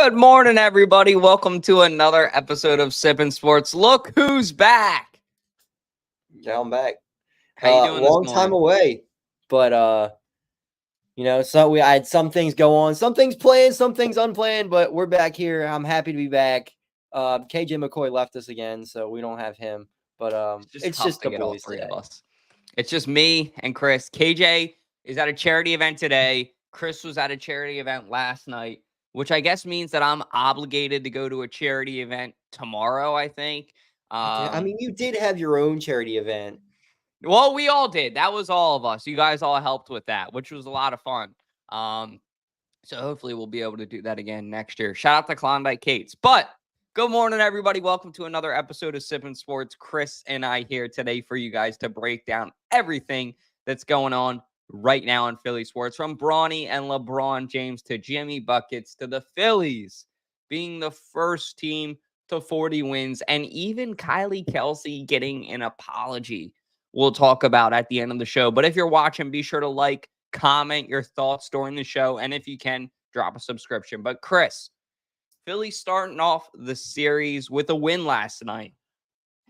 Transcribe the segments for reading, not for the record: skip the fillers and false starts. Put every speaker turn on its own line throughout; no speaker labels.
Good morning, everybody. Welcome to another episode of Sippin' Sports. Look who's back.
Yeah, I'm back.
How you doing this
Long time
morning?
away, but so I had some things go on, some things planned, some things unplanned, but we're back here. I'm happy to be back. KJ McCoy left us again, so we don't have him. But
It's
it's
tough
just
to
the
get all
boys
three of
today.
us. It's just me and Chris. KJ is at a charity event today. Chris was at a charity event last night, which I guess means that I'm obligated to go to a charity event tomorrow, I think.
I mean, you did have your own charity event.
Well, we all did. That was all of us. You guys all helped with that, which was a lot of fun. So hopefully we'll be able to do that again next year. Shout out to Klondike Kates. But good morning, everybody. Welcome to another episode of Sippin' Sports. Chris and I here today for you guys to break down everything that's going on right now in Philly sports, from Bronny and LeBron James to Jimmy Buckets to the Phillies being the first team to 40 wins, and even Kylie Kelce getting an apology we'll talk about at the end of the show. But if you're watching, be sure to like, comment your thoughts during the show, and if you can, drop a subscription. But Chris, Philly starting off the series with a win last night.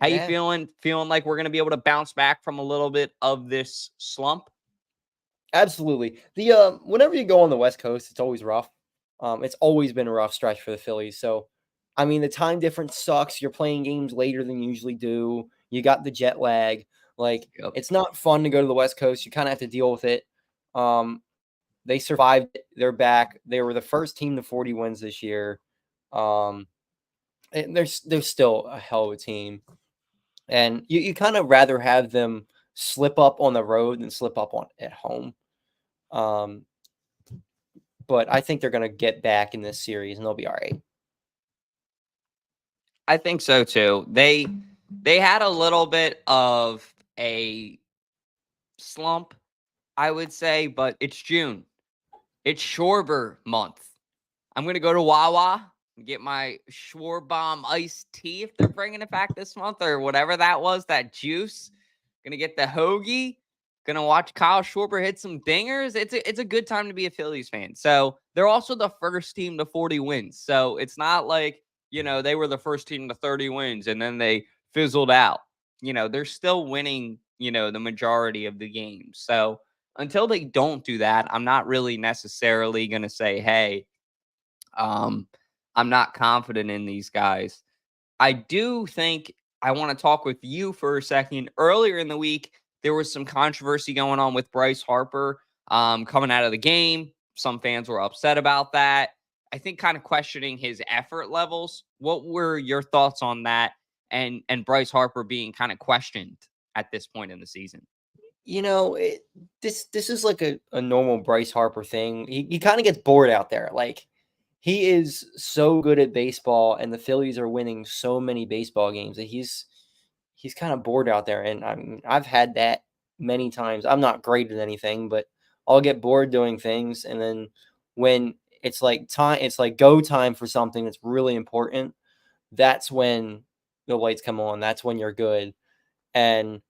How you feeling? Feeling like we're going to be able to bounce back from a little bit of this slump?
Absolutely. The whenever you go on the West Coast, it's always rough. It's always been a rough stretch for the Phillies. So, I mean, the time difference sucks. You're playing games later than you usually do. You got the jet lag. Like, It's not fun to go to the West Coast. You kind of have to deal with it. They survived. They're back. They were the first team to 40 wins this year. And they're still a hell of a team. And you kind of rather have them slip up on the road than slip up at home. But I think they're going to get back in this series and they'll be all right.
I think so too. They had a little bit of a slump, I would say, but it's June. It's Schwarber month. I'm going to go to Wawa and get my Schwarbomb iced tea if they're bringing it back this month, or whatever that was, that juice. Going to get the hoagie. Going to watch Kyle Schwarber hit some dingers. It's a good time to be a Phillies fan. So they're also the first team to 40 wins. So it's not like, they were the first team to 30 wins and then they fizzled out. They're still winning, the majority of the games. So until they don't do that, I'm not really necessarily going to say, hey, I'm not confident in these guys. I do think I want to talk with you for a second. Earlier in the week, there was some controversy going on with Bryce Harper coming out of the game. Some fans were upset about that. I think kind of questioning his effort levels. What were your thoughts on that, and Bryce Harper being kind of questioned at this point in the season?
This is like a normal Bryce Harper thing. He kind of gets bored out there. Like, he is so good at baseball, and the Phillies are winning so many baseball games that he's kind of bored out there. And I mean, I've had that many times. I'm not great at anything, but I'll get bored doing things. And then when it's like go time for something that's really important, that's when the lights come on. That's when you're good. And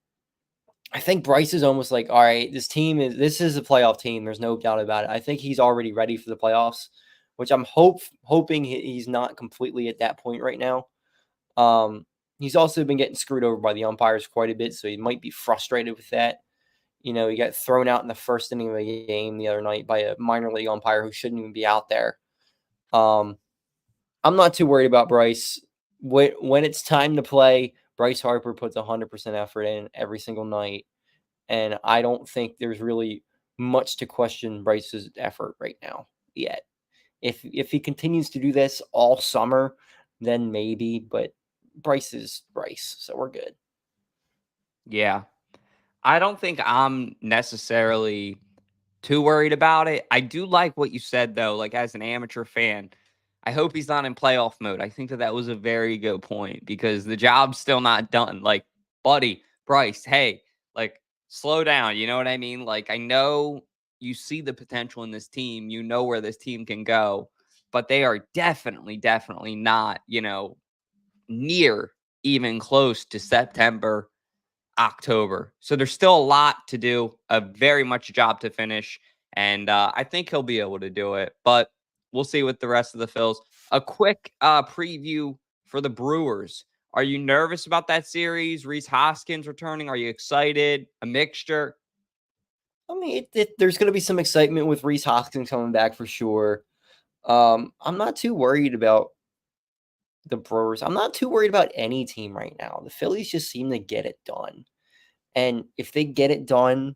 I think Bryce is almost like, all right, this is a playoff team. There's no doubt about it. I think he's already ready for the playoffs, which I'm hoping he's not completely at that point right now. He's also been getting screwed over by the umpires quite a bit, so he might be frustrated with that. He got thrown out in the first inning of the game the other night by a minor league umpire who shouldn't even be out there. I'm not too worried about Bryce. When it's time to play, Bryce Harper puts 100% effort in every single night, and I don't think there's really much to question Bryce's effort right now yet. If he continues to do this all summer, then maybe, but Bryce is Bryce, so we're good.
Yeah. I don't think I'm necessarily too worried about it. I do like what you said, though, like as an amateur fan. I hope he's not in playoff mode. I think that was a very good point, because the job's still not done. Like, buddy, Bryce, hey, like, slow down. You know what I mean? Like, I know you see the potential in this team. You know where this team can go, but they are definitely not, near even close to September, October. So there's still a lot to do, a very much job to finish. And I think he'll be able to do it, but we'll see with the rest of the Phils. a quick preview for the Brewers. Are you nervous about that series? Rhys Hoskins returning. Are you excited? A mixture?
I mean, there's going to be some excitement with Rhys Hoskins coming back for sure. I'm not too worried about the Brewers. I'm not too worried about any team right now. The Phillies just seem to get it done. And if they get it done,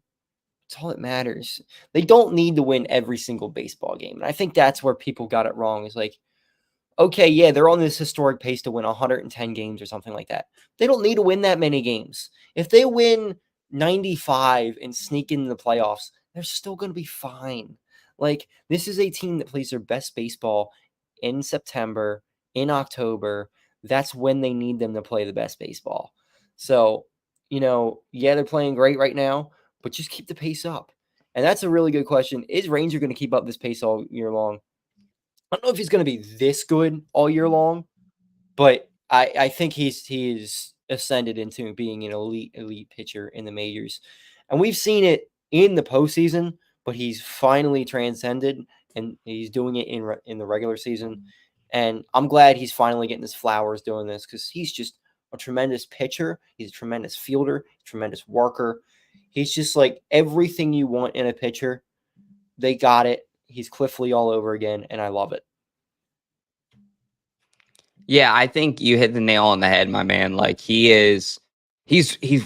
it's all that matters. They don't need to win every single baseball game. And I think that's where people got it wrong. Is like, okay, yeah, they're on this historic pace to win 110 games or something like that. They don't need to win that many games. If they win 95 and sneak into the playoffs, they're still going to be fine. Like, this is a team that plays their best baseball in September, in October. That's when they need them to play the best baseball. So, yeah, they're playing great right now, but just keep the pace up. And that's a really good question. Is Ranger going to keep up this pace all year long? I don't know if he's going to be this good all year long, but I think he's ascended into being an elite pitcher in the majors. And we've seen it in the postseason, but he's finally transcended and he's doing it in the regular season. And I'm glad he's finally getting his flowers doing this because he's just a tremendous pitcher. He's a tremendous fielder, tremendous worker. He's just like everything you want in a pitcher. They got it. He's Cliff Lee all over again, and I love it.
Yeah, I think you hit the nail on the head, my man. Like he's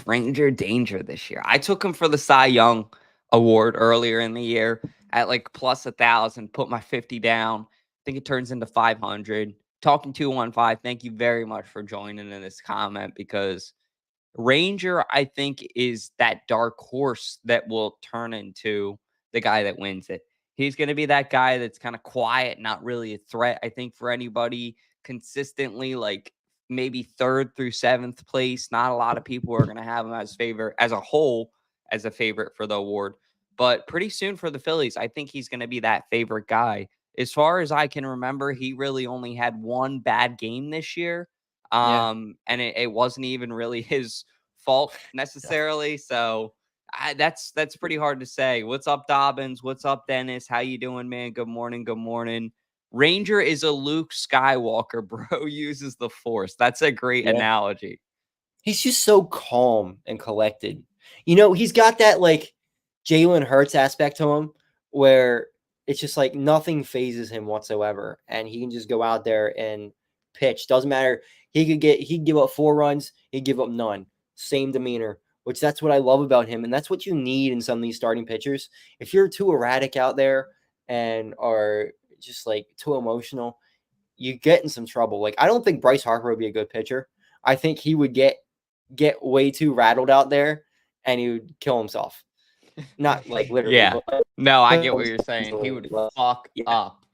Ranger danger this year. I took him for the Cy Young award earlier in the year at like plus 1,000, put my 50 down. I think it turns into 500. Talking 215, thank you very much for joining in this comment because Ranger, I think, is that dark horse that will turn into the guy that wins it. He's going to be that guy that's kind of quiet, not really a threat, I think, for anybody consistently, like maybe third through seventh place. Not a lot of people are going to have him as favorite as a whole, as a favorite for the award. But pretty soon for the Phillies, I think he's going to be that favorite guy. As far as I can remember, he really only had one bad game this year.
Yeah.
And it wasn't even really his fault necessarily. So that's pretty hard to say. What's up, Dobbins? What's up, Dennis? How you doing, man? Good morning. Good morning. Ranger is a Luke Skywalker, bro. Uses the Force. That's a great
Yeah.
analogy.
He's just so calm and collected. He's got that like Jalen Hurts aspect to him where it's just like nothing phases him whatsoever. And he can just go out there and pitch. Doesn't matter. He'd give up 4 runs, he'd give up none. Same demeanor, which that's what I love about him. And that's what you need in some of these starting pitchers. If you're too erratic out there and are just like too emotional, you get in some trouble. Like, I don't think Bryce Harper would be a good pitcher. I think he would get way too rattled out there and he would kill himself. Not like literally,
Yeah.
but
No, I get what you're saying. He would fuck up.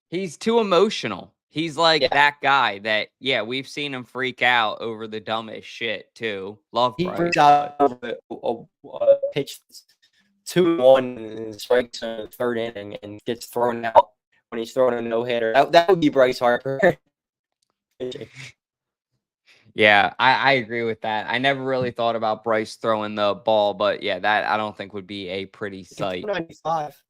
He's too emotional. He's like that guy that, yeah, we've seen him freak out over the dumbest shit too. Love
he
Bryce.
freaks out over a pitch 2-1 and strikes in the third inning and gets thrown out when he's throwing a no-hitter. That would be Bryce Harper.
Yeah, I agree with that. I never really thought about Bryce throwing the ball, but yeah, that I don't think would be a pretty sight.
95.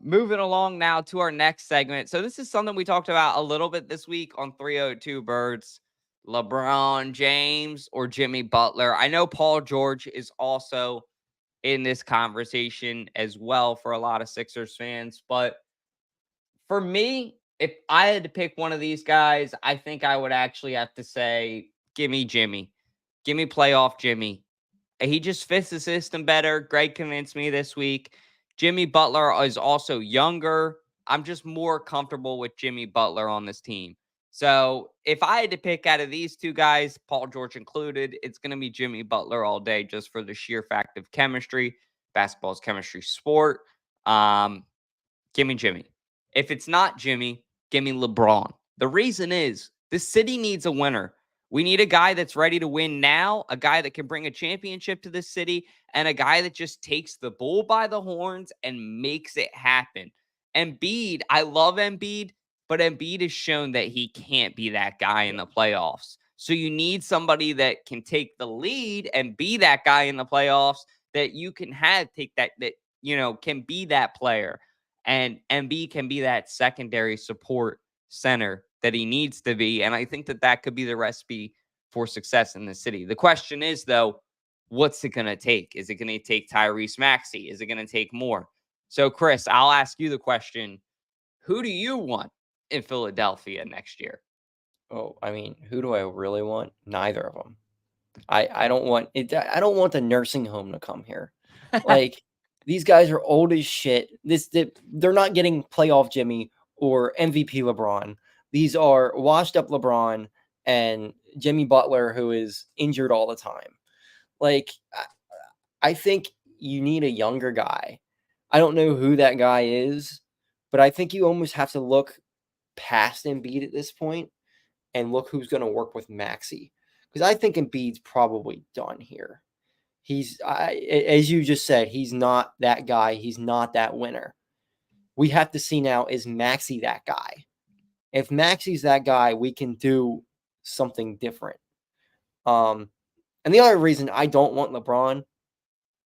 Moving along now to our next segment. So this is something we talked about a little bit this week on 302 Birds. LeBron James or Jimmy Butler. I know Paul George is also in this conversation as well for a lot of Sixers fans, but for me, if I had to pick one of these guys, I think I would actually have to say, give me Jimmy. Give me playoff Jimmy. He just fits the system better. Greg convinced me this week. Jimmy Butler is also younger. I'm just more comfortable with Jimmy Butler on this team. So if I had to pick out of these two guys, Paul George included, it's going to be Jimmy Butler all day just for the sheer fact of chemistry. Basketball's chemistry sport. Give me Jimmy. If it's not Jimmy, give me LeBron. The reason is this city needs a winner. We need a guy that's ready to win now, a guy that can bring a championship to this city, and a guy that just takes the bull by the horns and makes it happen. Embiid, I love Embiid, but Embiid has shown that he can't be that guy in the playoffs. So you need somebody that can take the lead and be that guy in the playoffs that you can have take that can be that player. And Embiid can be that secondary support center that he needs to be. And I think that that could be the recipe for success in the city. The question is, though, what's it going to take? Is it going to take Tyrese Maxey? Is it going to take more? So, Chris, I'll ask you the question. Who do you want in Philadelphia next year?
Oh, I mean, who do I really want? Neither of them. I don't want it. I don't want the nursing home to come here. Like, these guys are old as shit. They're not getting playoff Jimmy or MVP LeBron. These are washed up LeBron and Jimmy Butler, who is injured all the time. Like, I think you need a younger guy. I don't know who that guy is, but I think you almost have to look past Embiid at this point and look who's going to work with Maxey. Because I think Embiid's probably done here. As you just said, he's not that guy. He's not that winner. We have to see now, is Maxey that guy? If Maxey's that guy, we can do something different. And the other reason I don't want LeBron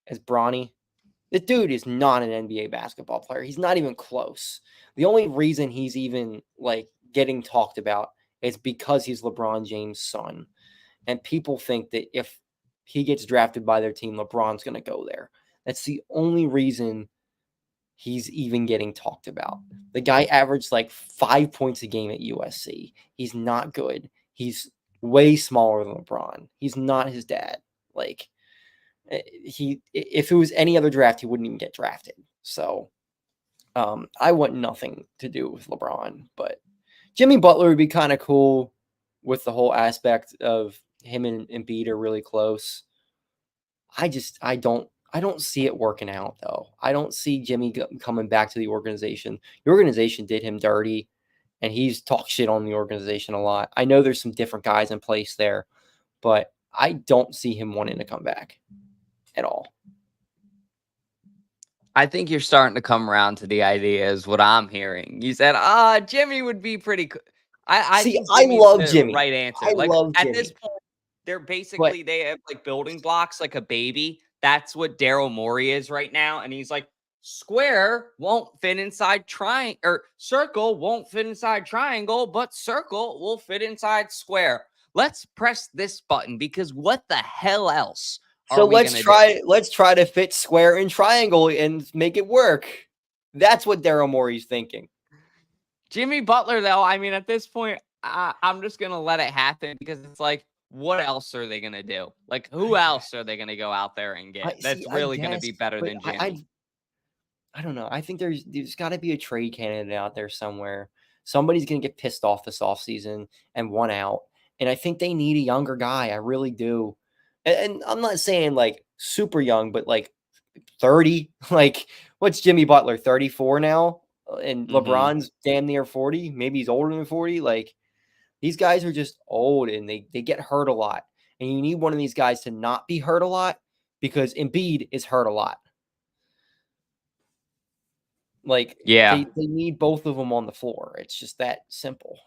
is Bronny. The dude is not an NBA basketball player. He's not even close. The only reason he's even like getting talked about is because he's LeBron James' son. And people think that if he gets drafted by their team, LeBron's going to go there. That's the only reason he's even getting talked about. The guy averaged like 5 points a game at USC. He's not good. He's way smaller than LeBron. He's not his dad. Like, if it was any other draft, he wouldn't even get drafted. So I want nothing to do with LeBron, but Jimmy Butler would be kind of cool with the whole aspect of him and Embiid are really close. I don't see it working out, though. I don't see Jimmy coming back to the organization. The organization did him dirty, and he's talked shit on the organization a lot. I know there's some different guys in place there, but I don't see him wanting to come back at all.
I think you're starting to come around to the idea is what I'm hearing. You said, Jimmy would be pretty cool. I
See,
think
I
Jimmy's
love
the
Jimmy.
right answer.
I
Like
love
at this
Jimmy.
point, they're basically they have like building blocks like a baby. That's what Daryl Morey is right now. And he's like, square won't fit inside triangle, or circle won't fit inside triangle, but circle will fit inside square. Let's press this button because what the hell else
So
are we
let's
gonna do?
let's try to fit square and triangle and make it work. That's what Daryl Morey's thinking.
Jimmy Butler, though, I mean, at this point, I'm just going to let it happen because it's like, what else are they going to do? Like, who else are they going to go out there and get that's really going to be better than Jimmy?
I don't know. I think there's got to be a trade candidate out there somewhere. Somebody's going to get pissed off this offseason and want out. And I think they need a younger guy. I really do. And I'm not saying like super young, but like 30. Like, what's Jimmy Butler, 34 now? And LeBron's damn near 40. Maybe he's older than 40. Like, these guys are just old and they get hurt a lot. And you need one of these guys to not be hurt a lot because Embiid is hurt a lot. Like,
Yeah.
they need both of them on the floor. It's just that simple.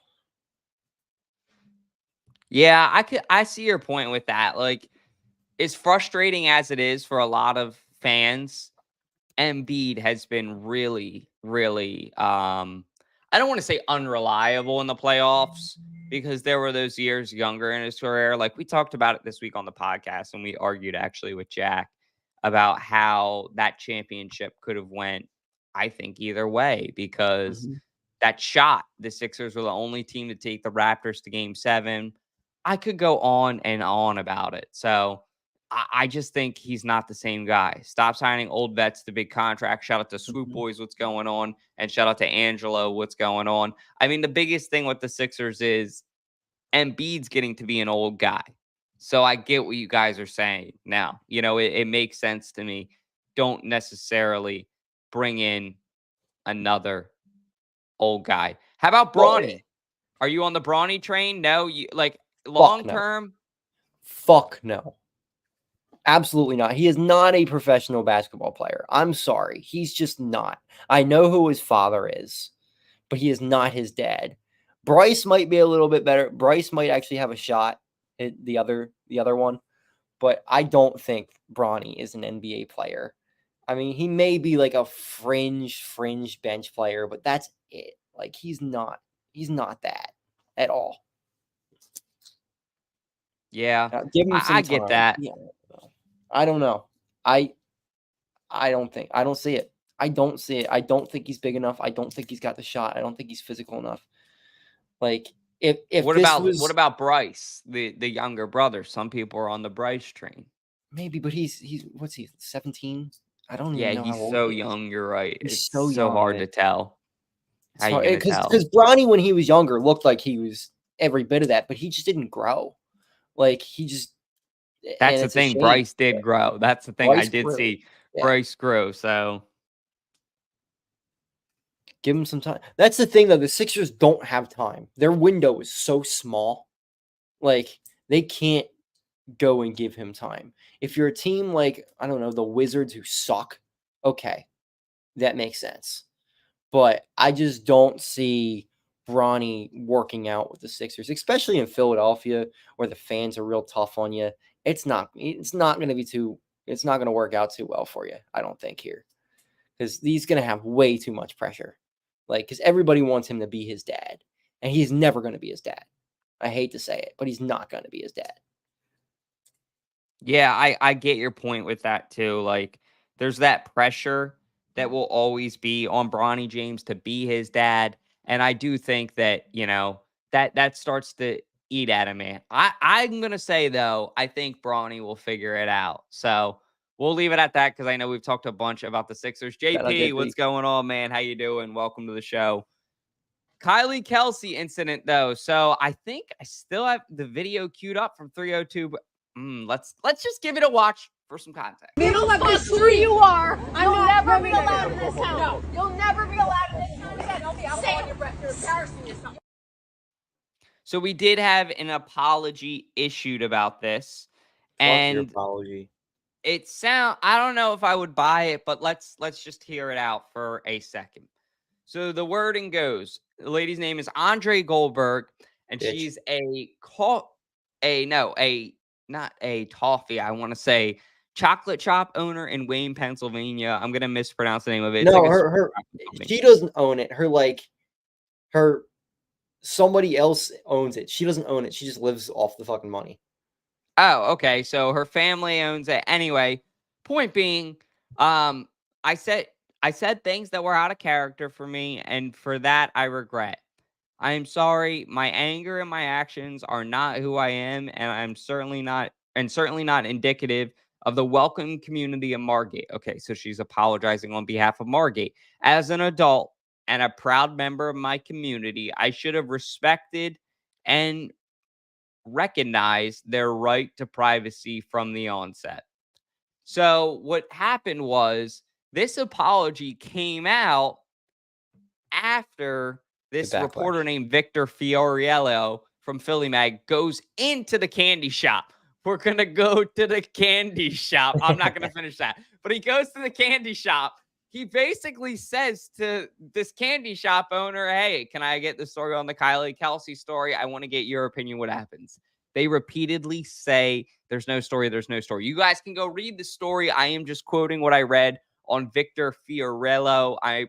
Yeah, I see your point with that. Like, as frustrating as it is for a lot of fans, Embiid has been really, really I don't want to say unreliable in the playoffs because there were those years younger in his career. Like we talked about it this week on the podcast, and we argued actually with Jack about how that championship could have went, I think, either way because that shot, the Sixers were the only team to take the Raptors to game 7. I could go on and on about it. So I just think he's not the same guy. Stop signing old vets to big contracts. Shout out to Swoop Boys, what's going on? And shout out to Angelo, what's going on? I mean, the biggest thing with the Sixers is Embiid's getting to be an old guy. So I get what you guys are saying now. You know, it makes sense to me. Don't necessarily bring in another old guy. How about Bronny? Are you on the Bronny train? No, you like long term?
Fuck no. Absolutely not. He is not a professional basketball player. I'm sorry. He's just not. I know who his father is, but he is not his dad. Bryce might be a little bit better. Bryce might actually have a shot at the other one, but I don't think Bronny is an NBA player. I mean, he may be like a fringe bench player, but that's it. Like he's not that at all.
Yeah,
Give him
I
some
get
time.
that.
Yeah, I don't know. I don't see it. I don't see it. I don't think he's big enough. I don't think he's got the shot. I don't think he's physical enough. Like if
What
this
about what
was
about Bryce, the younger brother? Some people are on the Bryce train.
maybe, but he's what's he 17? I don't even
Yeah,
know how
he's
old
so
he is.
young. You're right.
He's
It's
so
so
young
hard
that
to tell.
it's
How you
hard
gonna
because
tell?
Bronny when he was younger looked like he was every bit of that, but he just didn't grow. Like he just
That's
and
the
it's a
thing.
shame.
Bryce did grow. That's the thing. I
Bryce
did
grew.
see
Yeah.
Bryce grow. So
Give him some time. That's the thing, though. The Sixers don't have time. Their window is so small. Like, they can't go and give him time. If you're a team like, I don't know, the Wizards who suck, okay, that makes sense. But I just don't see Bronny working out with the Sixers, especially in Philadelphia where the fans are real tough on you. It's not going to be too it's not going to work out too well for you, I don't think here. Cuz he's going to have way too much pressure. Like cuz everybody wants him to be his dad, and he's never going to be his dad. I hate to say it, but he's not going to be his dad.
yeah, I get your point with that too. Like, there's that pressure that will always be on Bronny James to be his dad, and I do think that that starts to eat at him, man. I'm gonna say though, I think Bronny will figure it out. So we'll leave it at that because I know we've talked a bunch about the Sixers.
Shout out
JP,
JP.
what's going on, man? How you doing? Welcome to the show. Kylie Kelce incident though. So I think I still have the video queued up from 302. But let's just give it a watch for some context.
Middle of the street. You are. You'll never be allowed in this house. No. You'll never be allowed in this house. Don't be on your breath. You're embarrassing yourself.
So we did have an apology issued about this,
Fuck your
and
apology.
I don't know if I would buy it, but let's just hear it out for a second. So the wording goes, the lady's name is Andre Goldberg, and
Bitch.
she's not a toffee, I want to say chocolate shop owner in Wayne, Pennsylvania. I'm gonna mispronounce the name of it. It's
No,
like a
her
company.
she doesn't own it. Her somebody else owns it. She doesn't own it. She just lives off the fucking money.
Oh, okay. So her family owns it. Anyway, point being, I said things that were out of character for me, and for that I regret. I am sorry. My anger and my actions are not who I am, and I'm certainly not indicative of the welcome community of Margate. Okay, so she's apologizing on behalf of Margate. As an adult and a proud member of my community, I should have respected and recognized their right to privacy from the onset. So what happened was this apology came out after this reporter
backlash.
named Victor Fioriello from Philly Mag goes into the candy shop. We're going to go to the candy shop. I'm not going to finish that. But he goes to the candy shop. He basically says to this candy shop owner, hey, can I get the story on the Kylie Kelce story? I want to get your opinion. What happens? They repeatedly say, there's no story. There's no story. You guys can go read the story. I am just quoting what I read on Victor Fiorello. I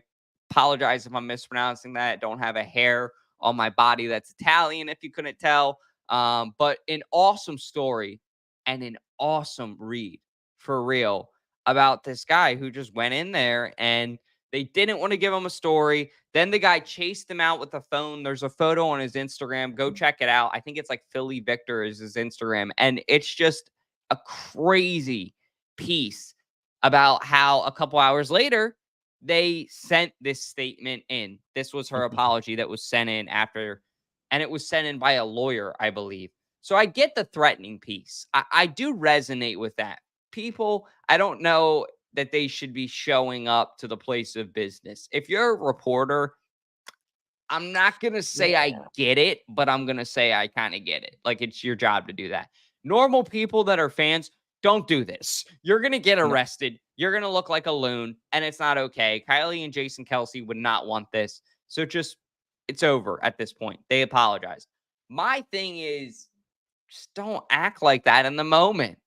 apologize if I'm mispronouncing that. Don't have a hair on my body that's Italian, if you couldn't tell. But an awesome story and an awesome read for real about this guy who just went in there and they didn't want to give him a story. Then the guy chased him out with a phone. There's a photo on his Instagram. Go check it out. I think it's like Philly Victor is his Instagram. And it's just a crazy piece about how a couple hours later, they sent this statement in. This was her apology that was sent in after, and it was sent in by a lawyer, I believe. So I get the threatening piece. I do resonate with that. People, I don't know that they should be showing up to the place of business. If you're a reporter, I'm not going to say I get it, but I'm going to say I kind of get it. Like it's your job to do that. Normal people that are fans, don't do this. You're going to get arrested. You're going to look like a loon, and it's not okay. Kylie and Jason Kelce would not want this. So it's over at this point. They apologized. My thing is, just don't act like that in the moment.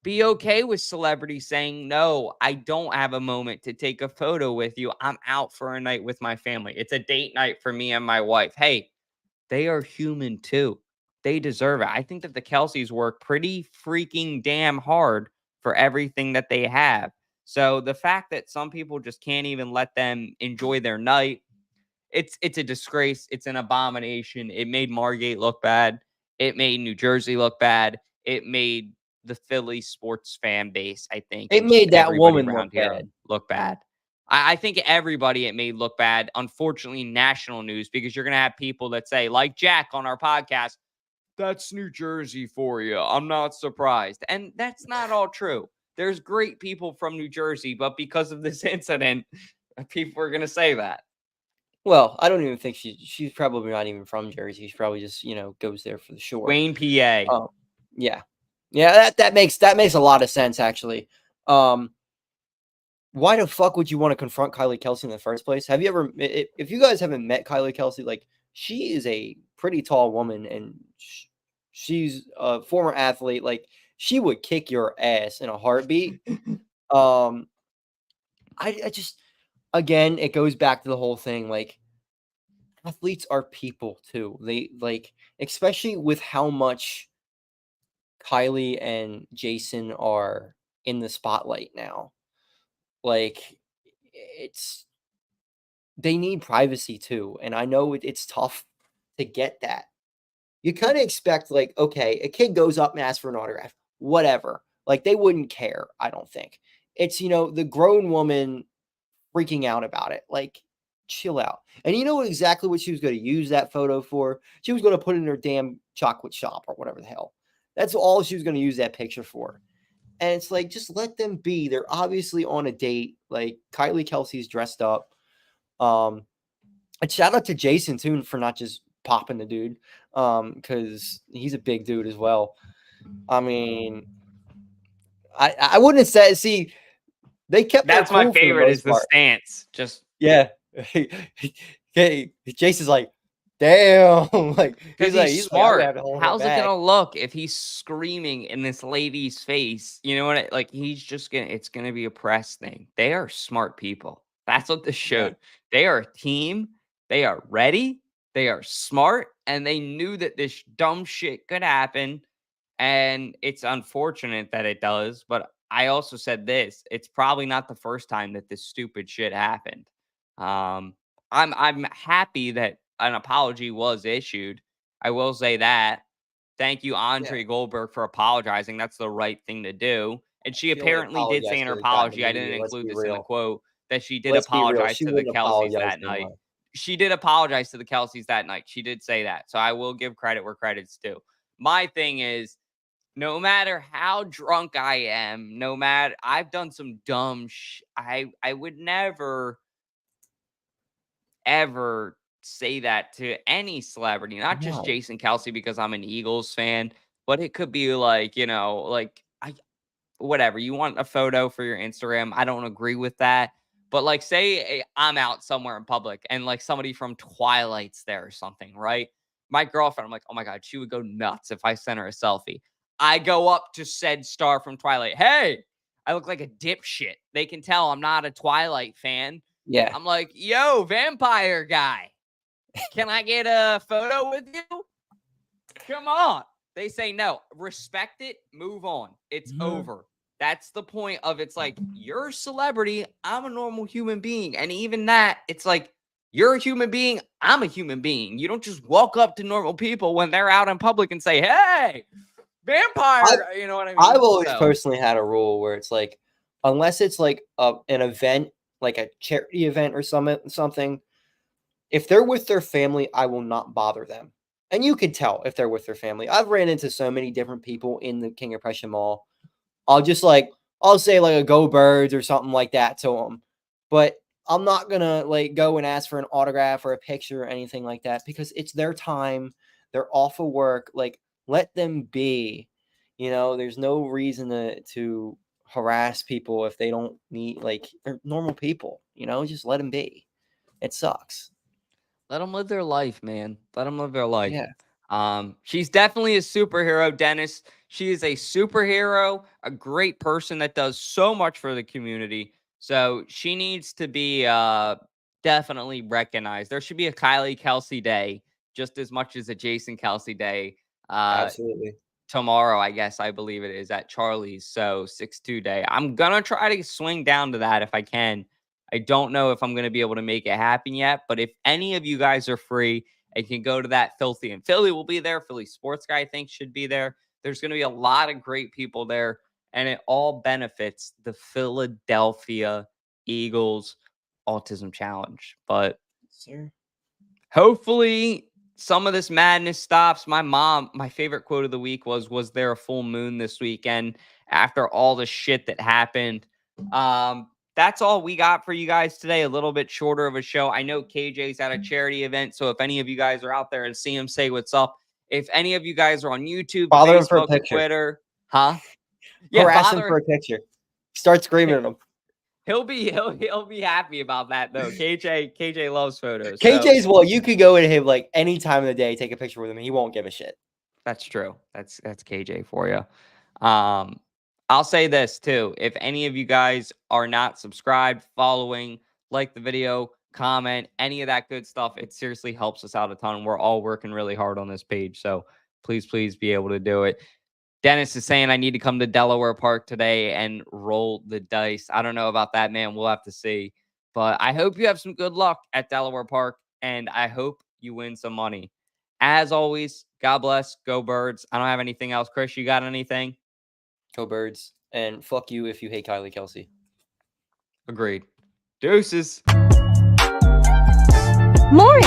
Be okay with celebrities saying, no, I don't have a moment to take a photo with you. I'm out for a night with my family. It's a date night for me and my wife. Hey, they are human too. They deserve it. I think that the Kelceys work pretty freaking damn hard for everything that they have. So the fact that some people just can't even let them enjoy their night, it's a disgrace. It's an abomination. It made Margate look bad. It made New Jersey look bad. It made the Philly sports fan base, I think,
It
and just
made that
everybody
woman
around
look
here
bad.
look bad. I think everybody it made look bad. Unfortunately, national news, because you're gonna have people that say, like Jack on our podcast, that's New Jersey for you. I'm not surprised. And that's not all true. There's great people from New Jersey, but because of this incident, people are gonna say that.
Well, I don't even think she's probably not even from Jersey. She's probably just, goes there for the shore.
Wayne, PA.
Oh, yeah. Yeah, that makes a lot of sense actually. Why the fuck would you want to confront Kylie Kelce in the first place? Have you ever if you guys haven't met Kylie Kelce, like she is a pretty tall woman and she's a former athlete. Like she would kick your ass in a heartbeat. Um I just again, it goes back to the whole thing like athletes are people too. They like, especially with how much Kylie and Jason are in the spotlight now. Like, it's they need privacy too, and I know it's tough to get that. You kind of expect like, okay, a kid goes up and asks for an autograph, whatever. Like they wouldn't care. I don't think it's the grown woman freaking out about it. Like, chill out. And you know exactly what she was going to use that photo for? She was going to put it in her damn chocolate shop or whatever the hell. That's all she was going to use that picture for. And it's like, just let them be. They're obviously on a date. Like, Kylie Kelsey's dressed up. And shout out to Jason, too, for not just popping the dude. Because he's a big dude as well. I mean, I wouldn't have said, see, they kept
That's
their cool
my
for the
favorite
most
is the
part.
stance. Just
Yeah. Hey, Jason's like, damn. Like
because
he's
he's
like, I'm gonna
smart.
have to hold her
How's it
back.
gonna look if he's screaming in this lady's face? You know what? Like he's just gonna. It's gonna be a press thing. They are smart people. That's what this
Yeah.
showed. They are a team. They are ready. They are smart, and they knew that this dumb shit could happen. And it's unfortunate that it does. But I also said this: it's probably not the first time that this stupid shit happened. Um, I'm happy that an apology was issued. I will say that. Thank you,
Yeah.
Andre Goldberg, for apologizing. That's the right thing to do. And she
She only
apparently did say
apologized
in her
'cause it got in
apology,
the
I didn't
media. Let's
include
be
this in the
real.
quote, that she did
Let's be real.
apologize
She
to the
wouldn't
Kelceys
apologize
that
to
night.
anyone.
She did apologize to the Kelceys that night. She did say that. So I will give credit where credit's due. My thing is, no matter how drunk I am, no matter I've done some dumb I would never ever say that to any celebrity, not just
No.
Jason Kelce because I'm an Eagles fan, but it could be like, like I whatever. You want a photo for your Instagram. I don't agree with that. But like say I'm out somewhere in public and like somebody from Twilight's there or something, right? My girlfriend, I'm like, oh my God, she would go nuts if I sent her a selfie. I go up to said star from Twilight. Hey, I look like a dipshit. They can tell I'm not a Twilight fan.
Yeah.
I'm like, yo, vampire guy, can I get a photo with you? Come on. They say no. Respect it. Move on. It's over. That's the point of it's like, you're a celebrity. I'm a normal human being. And even that, it's like, you're a human being. I'm a human being. You don't just walk up to normal people when they're out in public and say, hey, vampire. You know what I mean?
I've always
So,
personally had a rule where it's like, unless it's like an event, like a charity event or something, if they're with their family, I will not bother them. And you can tell if they're with their family. I've ran into so many different people in the King of Prussia Mall. I'll say like a Go Birds or something like that to them. But I'm not going to like go and ask for an autograph or a picture or anything like that because it's their time. They're off of work. Like, let them be. There's no reason to harass people if they don't need, like, they're normal people. Just let them be. It sucks.
let them live their life, man. Let them live their life.
Yeah.
She's definitely a superhero, Dennis. She is a superhero, a great person that does so much for the community. So she needs to be definitely recognized. There should be a Kylie Kelce Day just as much as a Jason Kelce Day.
Absolutely.
Tomorrow, I guess, I believe it is at Charlie's. So 6-2 day. I'm going to try to swing down to that if I can. I don't know if I'm going to be able to make it happen yet, but if any of you guys are free and can go to that, Filthy and Philly will be there. Philly Sports Guy, I think, should be there. There's going to be a lot of great people there, and it all benefits the Philadelphia Eagles Autism Challenge. But
Sir.
hopefully some of this madness stops. My favorite quote of the week was there a full moon this weekend after all the shit that happened? That's all we got for you guys today. A little bit shorter of a show. I know KJ's at a charity event, so if any of you guys are out there and see him, say what's up. If any of you guys are on YouTube,
Bother him for a
Facebook,
picture.
Twitter, harass
him for a picture. Start screaming at him.
He'll be happy about that though. KJ loves photos.
KJ's well, you could go to him like any time of the day, take a picture with him. He won't give a shit.
That's true. That's KJ for you. I'll say this too. If any of you guys are not subscribed, following, like the video, comment, any of that good stuff, it seriously helps us out a ton. We're all working really hard on this page. So please be able to do it. Dennis is saying I need to come to Delaware Park today and roll the dice. I don't know about that, man. We'll have to see. But I hope you have some good luck at Delaware Park, and I hope you win some money. As always, God bless. Go Birds. I don't have anything else. Chris, you got anything?
Go Birds. And fuck you if you hate Kylie Kelce.
Agreed. Deuces.
Maury.